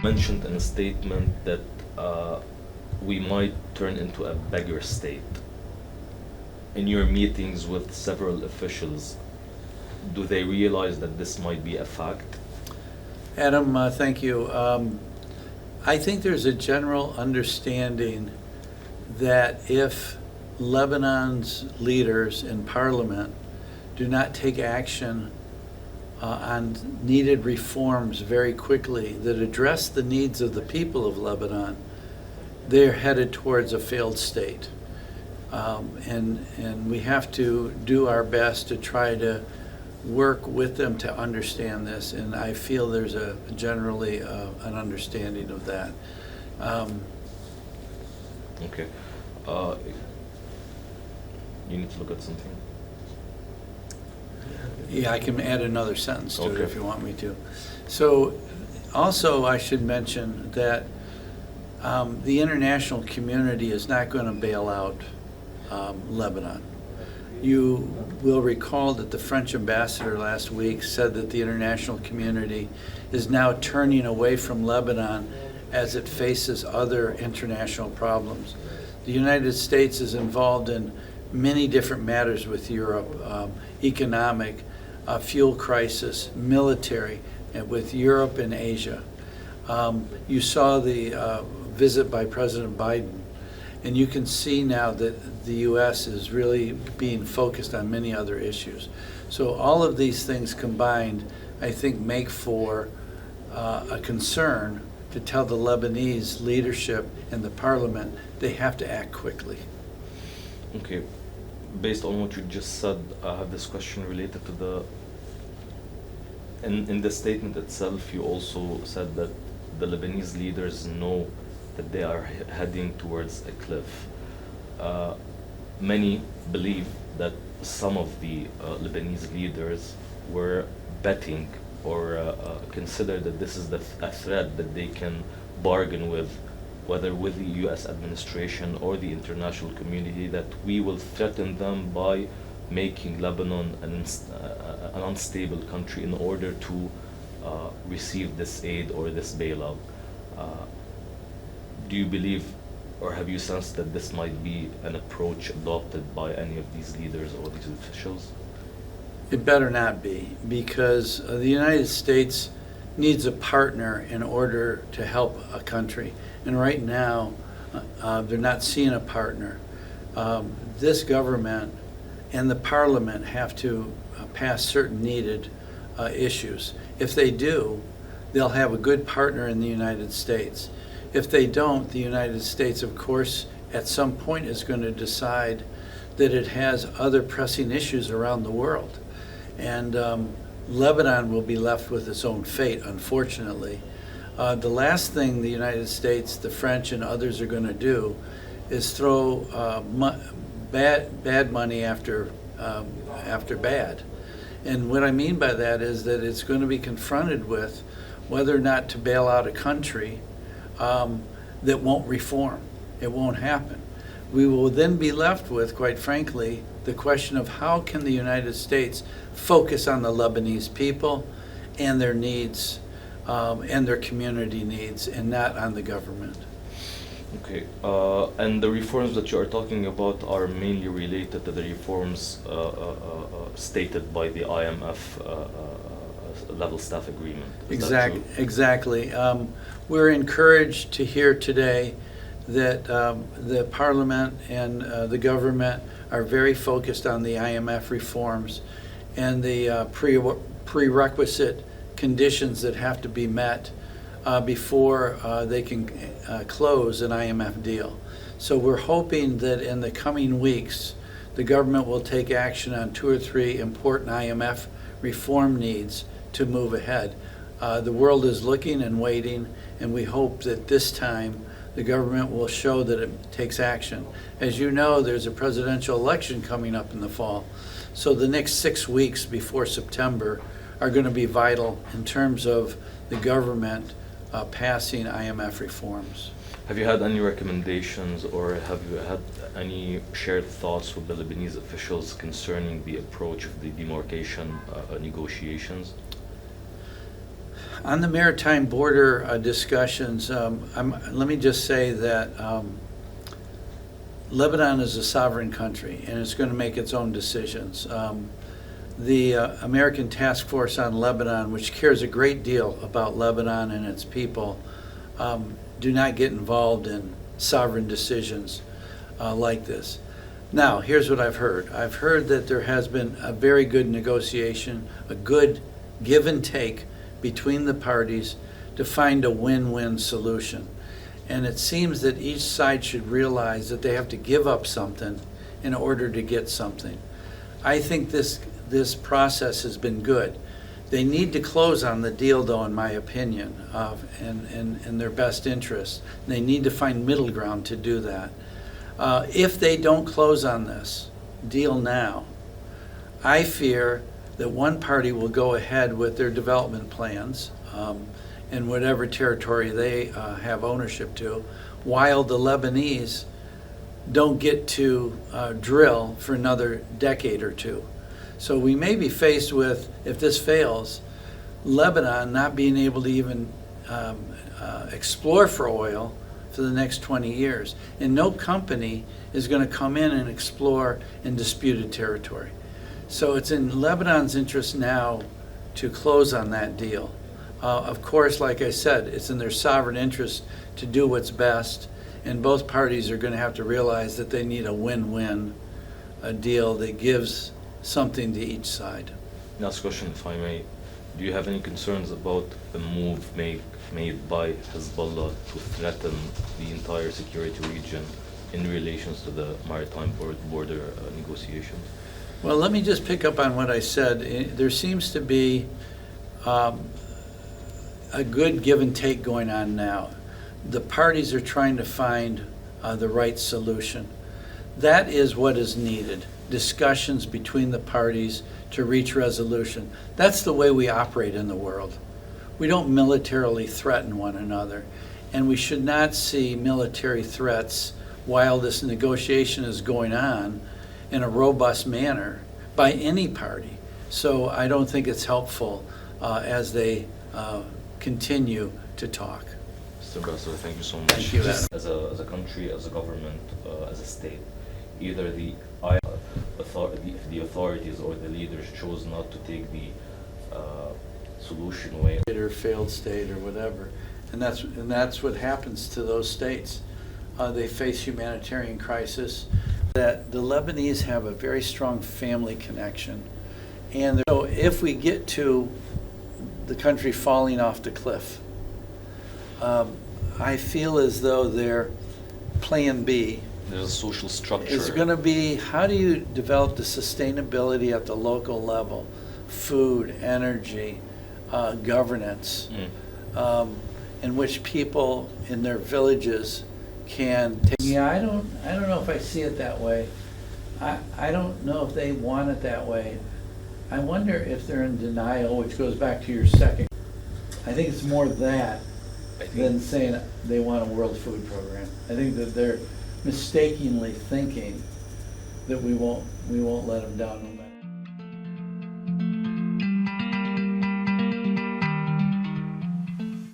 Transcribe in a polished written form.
mentioned in a statement that we might turn into a beggar state. In your meetings with several officials, do they realize that this might be a fact? Adam, thank you. I think there's a general understanding that if Lebanon's leaders in parliament do not take action on needed reforms very quickly that address the needs of the people of Lebanon, they're headed towards a failed state. And we have to do our best to try to work with them to understand this, and I feel there's a generally an understanding of that. Okay. You need to look at something? Yeah, I can add another sentence to it Okay. if you want me to. So also I should mention that the international community is not going to bail out Lebanon. You will recall that the French ambassador last week said that the international community is now turning away from Lebanon as it faces other international problems. The United States is involved in many different matters with Europe, economic, fuel crisis, military, and with Europe and Asia. You saw the visit by President Biden, and you can see now that the U.S. is really being focused on many other issues. So all of these things combined, I think, make for a concern to tell the Lebanese leadership and the parliament they have to act quickly. Okay. Based on what you just said, I have this question related to the... In the statement itself, you also said that the Lebanese leaders know that they are heading towards a cliff. Many believe that some of the Lebanese leaders were betting or consider that this is a threat that they can bargain with, whether with the U.S. administration or the international community, that we will threaten them by making Lebanon an unstable country in order to receive this aid or this bailout. Do you believe, or have you sensed that this might be an approach adopted by any of these leaders or these officials? It better not be, because the United States needs a partner in order to help a country. And right now, they're not seeing a partner. This government and the parliament have to pass certain needed issues. If they do, they'll have a good partner in the United States. If they don't, the United States, of course, at some point is going to decide that it has other pressing issues around the world. And Lebanon will be left with its own fate, unfortunately. The last thing the United States, the French, and others are going to do is throw bad money after bad. And what I mean by that is that it's going to be confronted with whether or not to bail out a country that won't reform. It won't happen. We will then be left with, quite frankly, the question of how can the United States focus on the Lebanese people and their needs and their community needs, and not on the government. Okay, and the reforms that you are talking about are mainly related to the reforms stated by the IMF level staff agreement. Is that true? Exactly. We're encouraged to hear today that the Parliament and the government are very focused on the IMF reforms and the prerequisite conditions that have to be met before they can close an IMF deal. So we're hoping that in the coming weeks, the government will take action on 2 or 3 important IMF reform needs to move ahead. The world is looking and waiting, and we hope that this time the government will show that it takes action. As you know, there's a presidential election coming up in the fall. So the next 6 weeks before September are going to be vital in terms of the government passing IMF reforms. Have you had any recommendations, or have you had any shared thoughts with the Lebanese officials concerning the approach of the demarcation negotiations? On the maritime border discussions, let me just say that Lebanon is a sovereign country, and it's going to make its own decisions. The American Task Force on Lebanon, which cares a great deal about Lebanon and its people, do not get involved in sovereign decisions like this. Now, here's what I've heard. I've heard that there has been a very good negotiation, a good give and take between the parties to find a win-win solution. And it seems that each side should realize that they have to give up something in order to get something. I think this process has been good. They need to close on the deal, though, in my opinion, in their best interest. They need to find middle ground to do that. If they don't close on this deal now, I fear that one party will go ahead with their development plans in whatever territory they have ownership to, while the Lebanese don't get to drill for another decade or two. So we may be faced with, if this fails, Lebanon not being able to even explore for oil for the next 20 years. And no company is going to come in and explore in disputed territory. So it's in Lebanon's interest now to close on that deal. Of course, like I said, it's in their sovereign interest to do what's best, and both parties are going to have to realize that they need a win-win, a deal that gives something to each side. Last question, if I may. Do you have any concerns about the move made by Hezbollah to threaten the entire security region in relations to the maritime border negotiations? Well, let me just pick up on what I said. There seems to be a good give and take going on now. The parties are trying to find the right solution. That is what is needed. Discussions between the parties to reach resolution. That's the way we operate in the world. We don't militarily threaten one another, and we should not see military threats while this negotiation is going on in a robust manner by any party. So I don't think it's helpful as they continue to talk. Mr. Grasser, thank you so much. Thank you, Adam. As a country, as a government, as a state, either the authorities or the leaders chose not to take the solution way. Or failed state or whatever. And that's what happens to those states. They face humanitarian crisis. That the Lebanese have a very strong family connection. And so if we get to the country falling off the cliff, I feel as though their plan B, there's a social structure, is going to be, how do you develop the sustainability at the local level? Food, energy, governance, in which people in their villages can take. Yeah, I don't know if I see it that way. I don't know if they want it that way. I wonder if they're in denial, which goes back to your second. I think it's more that than saying they want a world food program. I think that they're mistakenly thinking that we won't let them down.